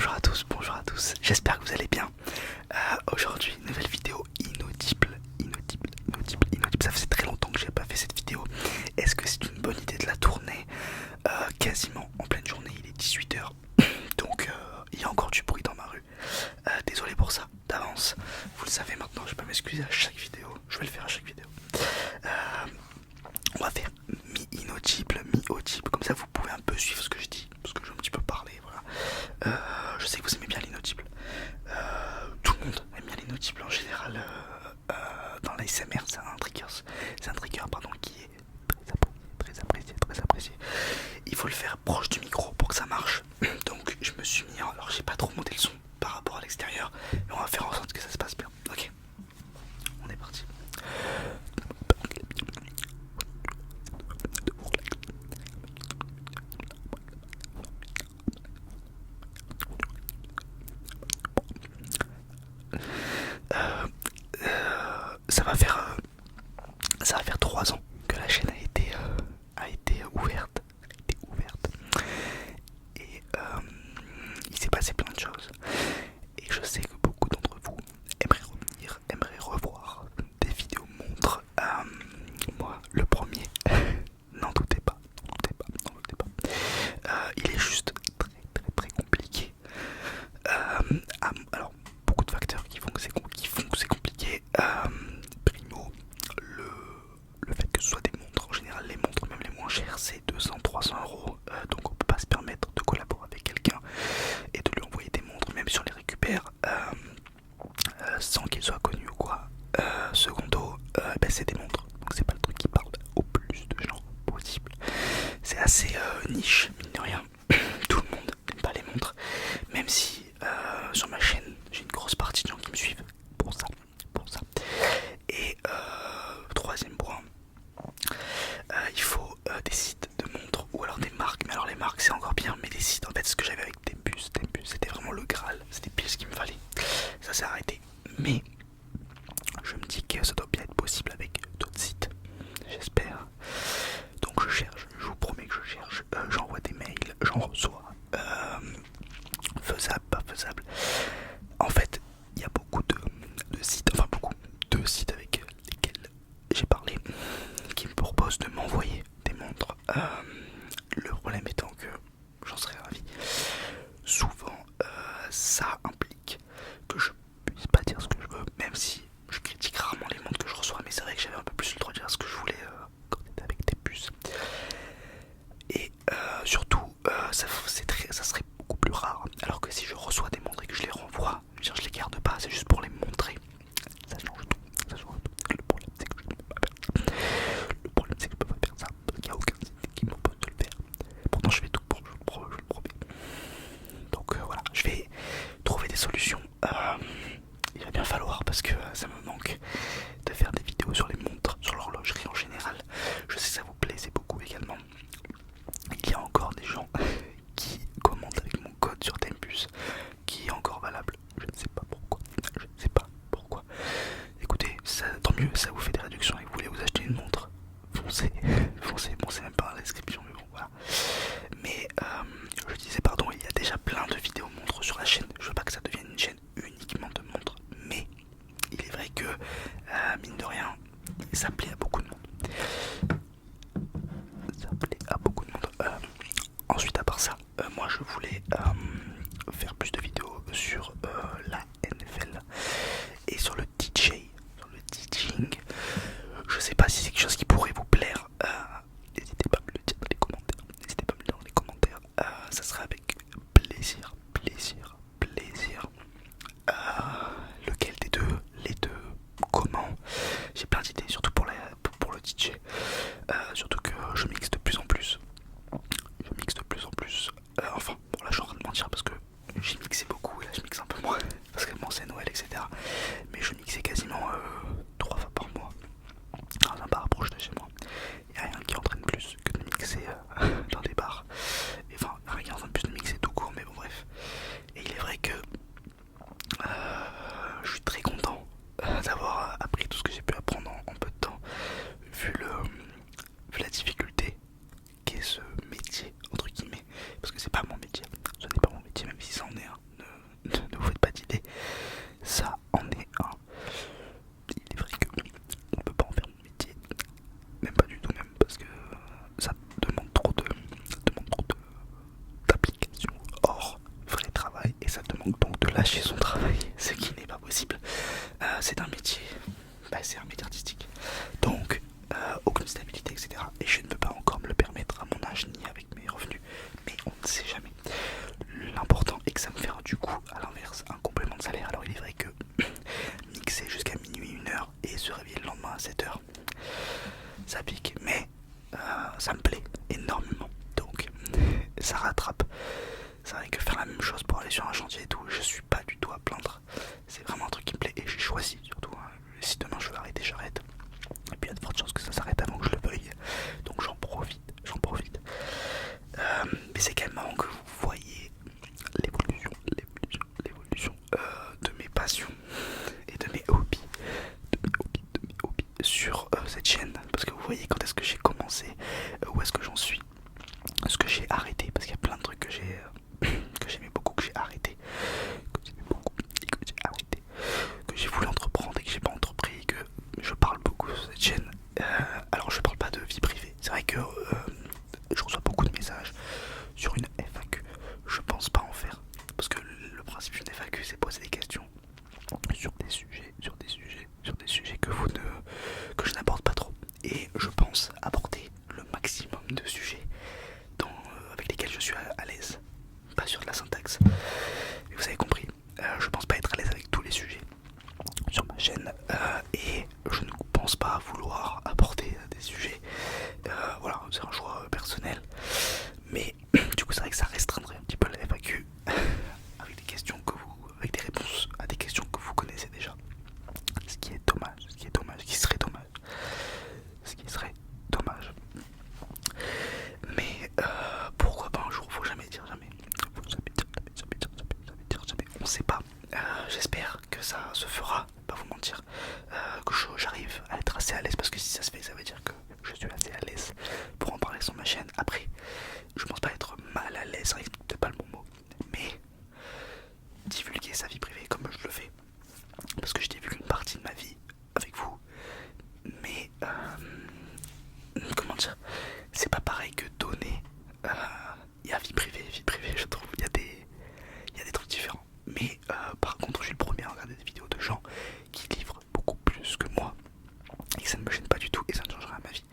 bonjour à tous, j'espère que vous allez bien. Aujourd'hui, nouvelle vidéo inaudible, ça faisait très longtemps que j'ai pas fait cette vidéo. Est-ce que c'est une bonne idée de la tourner quasiment en pleine journée? Il est 18h, donc il y a encore du bruit dans ma rue. Désolé pour ça, d'avance. Vous le savez maintenant, je vais pas m'excuser à chaque vidéo, je vais le faire à chaque vidéo. On va faire mi-inaudible, mi-audible, comme ça vous pouvez un peu suivre ce que je dis, parce que je vais un petit peu parler, voilà. Je sais que vous aimez bien l'inaudible. Tout le monde aime bien l'inaudible en général. Dans l'ASMR, c'est un trigger pardon, qui est très apprécié. Il faut le faire proche du micro pour que ça marche. Donc je me suis mis, alors j'ai pas trop monté le son par rapport à l'extérieur, mais on va faire en sorte que ça se passe bien. Ok, on est parti. Ça va faire 3 ans que la chaîne a été ouverte. Et il s'est passé plein de choses. Et je sais que beaucoup d'entre vous aimeraient revenir, aimeraient revoir des vidéos montres. Moi, le premier, n'en doutez pas. Il est juste très compliqué. Alors, beaucoup de facteurs qui font que c'est compliqué. Primo, le fait que ce soit des montres, en général les montres même les moins chères c'est 200-300 euros, donc on peut pas se permettre de collaborer avec quelqu'un et de lui envoyer des montres même si on les récupère sans qu'il soit connu ou quoi. Secondo, c'est des montres, donc c'est pas le truc qui parle au plus de gens possible. C'est assez niche, mine de rien. Tout le monde n'aime pas les montres, même si sur ma chaîne j'ai une grosse partie de gens qui me suivent pour ça. Et troisième point, il faut des sites de montres ou alors des marques. Mais alors les marques c'est encore bien, mais des sites, en fait ce que j'avais avec Tempus c'était vraiment le Graal, c'était pile ce qu'il me fallait. Ça s'est arrêté, mais je me dis que ça doit bien être possible avec d'autres sites, j'espère. Donc je cherche, je vous promets que je cherche, j'envoie des mails, j'en reçois. Faisable, pas faisable. En fait, il y a beaucoup de sites, enfin beaucoup de sites avec lesquels j'ai parlé qui me proposent de m'envoyer des montres. Le problème étant que j'en serais ravi. Souvent, ça implique que je puisse pas dire ce que je veux, même si je critique rarement les montres que je reçois, mais c'est vrai que j'avais un peu plus le droit de dire ce que je voulais quand c'était avec des puces. Et surtout, ça serait beaucoup plus rare. Alors que si je reçois des montres et que je les renvoie, je les garde pas, c'est juste pour les montrer. Ça change tout. Le problème c'est que je ne peux pas faire ça. Parce qu'il n'y a aucun site qui me propose de le faire. Pourtant je fais tout pour, je le promets. Donc voilà, je vais trouver des solutions. Il va bien falloir parce que ça me manque de faire des vidéos sur les montres, sur l'horlogerie en général. Je sais que ça vous plaît, c'est beaucoup également. Il y a encore des gens qui commentent avec mon code sur Tempus qui est encore valable. Je ne sais pas pourquoi. Écoutez, tant mieux, ça vous fait des réductions et vous voulez vous acheter une montre. Foncez. Bon, c'est même pas dans la description, mais bon, voilà. Mais je disais, pardon, il y a déjà plein de vidéos montres sur la chaîne. Je veux pas que ça devienne une chaîne uniquement de montres, mais il est vrai que, mine de rien, ça plaît à beaucoup de monde. Ensuite, à part ça, moi je voulais faire plus de vidéos sur la NFL et sur le DJ, sur le DJing. Je sais pas si c'est quelque chose qui pourrait vous plaire. N'hésitez pas à me le dire dans les commentaires. Ça sera avec plaisir. Lequel des deux? Les deux? Comment? J'ai plein d'idées, surtout pour le DJ. Surtout que je mixe de plus en plus. Enfin, bon là je suis en train de mentir, sait jamais. L'important est que ça me fait du coup à l'inverse un complément de salaire. Alors il est vrai que mixer jusqu'à minuit 1h et se réveiller le lendemain à 7h, ça pique, mais ça me plaît énormément, donc ça rattrape. C'est vrai que faire la même chose pour aller sur un chantier et tout, je suis pas du tout à plaindre. C'est vraiment un truc qui me plaît et j'ai choisi surtout. Hein. Si demain je veux arrêter, j'arrête. Et puis il y a de fortes chances que ça s'arrête avant que je le veuille. Donc j'en profite. Mais c'est quand même marrant que vous voyez l'évolution de mes passions et de mes hobbies, sur cette chaîne. Parce que vous voyez quand est-ce que j'ai commencé, où est-ce que j'en suis, ce que j'ai arrêté. Parce qu'il y a plein de trucs que j'aimais beaucoup, que j'ai arrêté, que j'ai voulu entreprendre et que j'ai pas entrepris, que je parle beaucoup sur cette chaîne. Alors je parle pas de vie privée. C'est vrai que je reçois beaucoup de messages sur une FAQ. Je pense pas en faire. Parce que le principe d'une FAQ, c'est poser des questions sur des sujets que je n'aborde pas trop. Et je pense aborder le maximum de sujets avec lesquels je suis à l'aise. Pas sur de la syntaxe. Mais vous avez compris, je pense pas être à l'aise avec tous les sujets sur ma chaîne. Et je ne pense pas vouloir aborder des sujets. Voilà, c'est un choix personnel. Mais du coup, c'est vrai que ça restreindrait un petit peu la FAQ avec des questions avec des réponses à des questions que vous connaissez déjà. Ce qui serait dommage. Mais pourquoi pas un jour, faut jamais dire jamais. On sait pas. J'espère que ça se fera, pas vous mentir, que j'arrive à être assez à l'aise, parce que si ça se fait, ça veut dire que je suis assez à l'aise pour en parler sur ma chaîne. Après, je pense pas être mal à l'aise, c'est peut-être pas le bon mot, mais divulguer sa vie privée comme je le fais, parce que je divulgue une partie de ma vie avec vous, mais comment dire, c'est pas pareil que donner. Il y a vie privée, je trouve, il y a des trucs différents. Mais par contre, je suis le premier à regarder des vidéos de gens qui livrent beaucoup plus que moi et ça ne me gêne pas du tout et ça ne change rien à ma vie.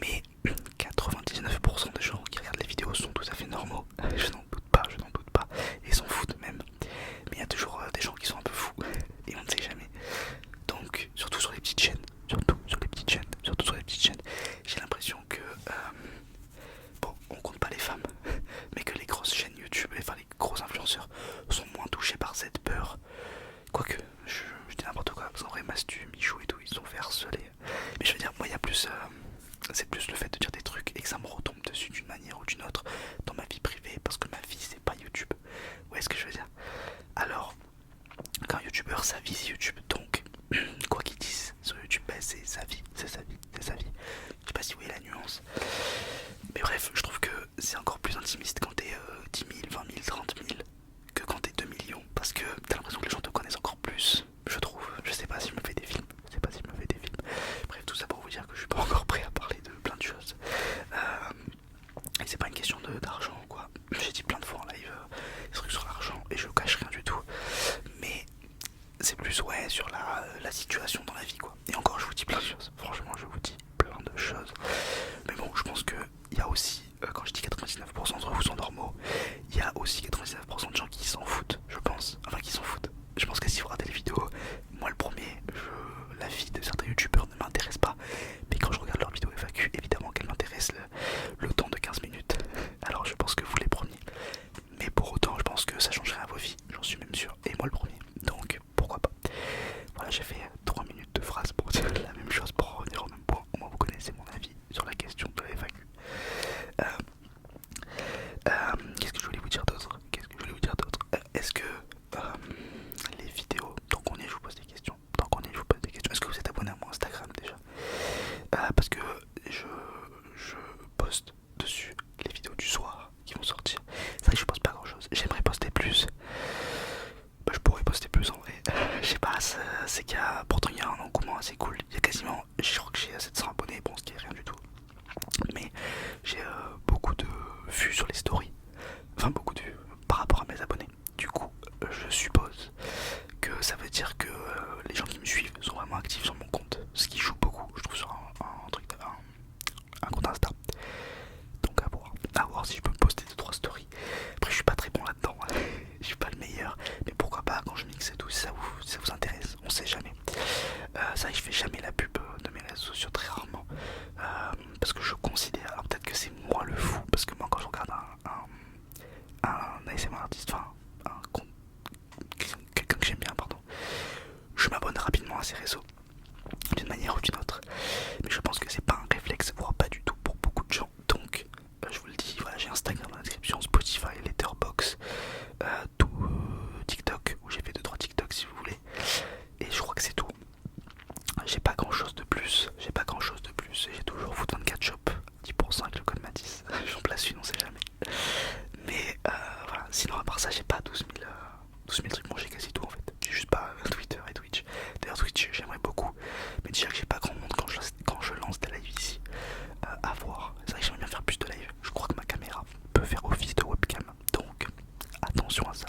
Mais 99% des gens qui regardent les vidéos sont tout à fait normaux. Je n'en doute pas, et s'en foutent même. Mais il y a toujours des gens qui sont un peu fous et on ne sait jamais. Donc, surtout sur les petites chaînes, j'ai l'impression que bon, on compte pas les femmes, mais que les grosses chaînes YouTube, enfin les gros influenceurs sont moins touchés par cette peur. Quoique, je dis n'importe quoi, parce qu'en vrai, Mastu, Michou et tout, ils se sont fait harceler. Mais je veux dire, moi, il y a plus, c'est plus le fait de dire des trucs et que ça me retombe dessus d'une manière ou d'une autre dans ma vie privée, parce que ma vie, c'est pas YouTube. Vous voyez ce que je veux dire? Alors, quand un youtubeur, sa vie, c'est YouTube, donc, quoi qu'ils disent sur YouTube, bah, c'est sa vie. Je sais pas si vous voyez la nuance. Mais bref, je trouve que c'est encore plus intimiste quand t'es 10 000, 20 000, 30 000 que quand t'es 2 millions. Parce que t'as l'impression que les gens te connaissent encore plus, je trouve. Je sais pas si je me fais des films. Bref, tout ça pour vous dire que je suis pas encore prêt à parler de plein de choses. Et c'est pas une question d'argent quoi. J'ai dit plein de fois en live des trucs sur l'argent et je cache rien du tout. Mais c'est plus ouais sur la situation dans la vie quoi. Et encore je vous dis plein de choses. Franchement je vous dis plein de choses. Mais bon je pense que il y a aussi, quand je dis 99% d'entre vous sont normaux, il y a aussi 99% de gens qui s'en foutent, je pense. Enfin qui s'en foutent. Je pense que si vous regardez les vidéos, moi le premier, la vie de certains youtubeurs ne m'intéresse pas. Mais quand je regarde leurs vidéos FAQ, évidemment qu'elles m'intéressent le temps de 15 minutes. Alors je pense que vous les preniez. Mais pour autant je pense que ça change rien à vos vies, j'en suis même sûr. Et moi le premier. Donc pourquoi pas. Voilà, j'ai fait 3 minutes de phrase pour dire la même chose, pour revenir au même point. Au moins vous connaissez mon avis sur la question de la FAQ. Qu'est-ce que je voulais vous dire d'autre? Est-ce que les vidéos un ASMR artiste, enfin quelqu'un que j'aime bien, pardon, je m'abonne rapidement à ces réseaux d'une manière ou d'une autre. Mais je pense que c'est pas un réflexe, voire pas du tout pour beaucoup de gens. Donc je vous le dis, voilà, j'ai Instagram dans la description, Spotify, Letterboxd, tout TikTok, où j'ai fait 2-3 TikTok si vous voulez. Et je crois que c'est tout. J'ai pas grand chose de plus, j'ai toujours Foot24 Shop 10% avec le code Matisse. J'en place une, on sait jamais. Mais voilà, sinon à part ça j'ai pas 12 000 trucs. Bon, j'ai quasi tout en fait, j'ai juste pas Twitter et Twitch. D'ailleurs Twitch j'aimerais beaucoup, mais déjà que j'ai pas grand monde quand je lance des lives ici. À voir, c'est vrai que j'aimerais bien faire plus de live. Je crois que ma caméra peut faire office de webcam, donc attention à ça.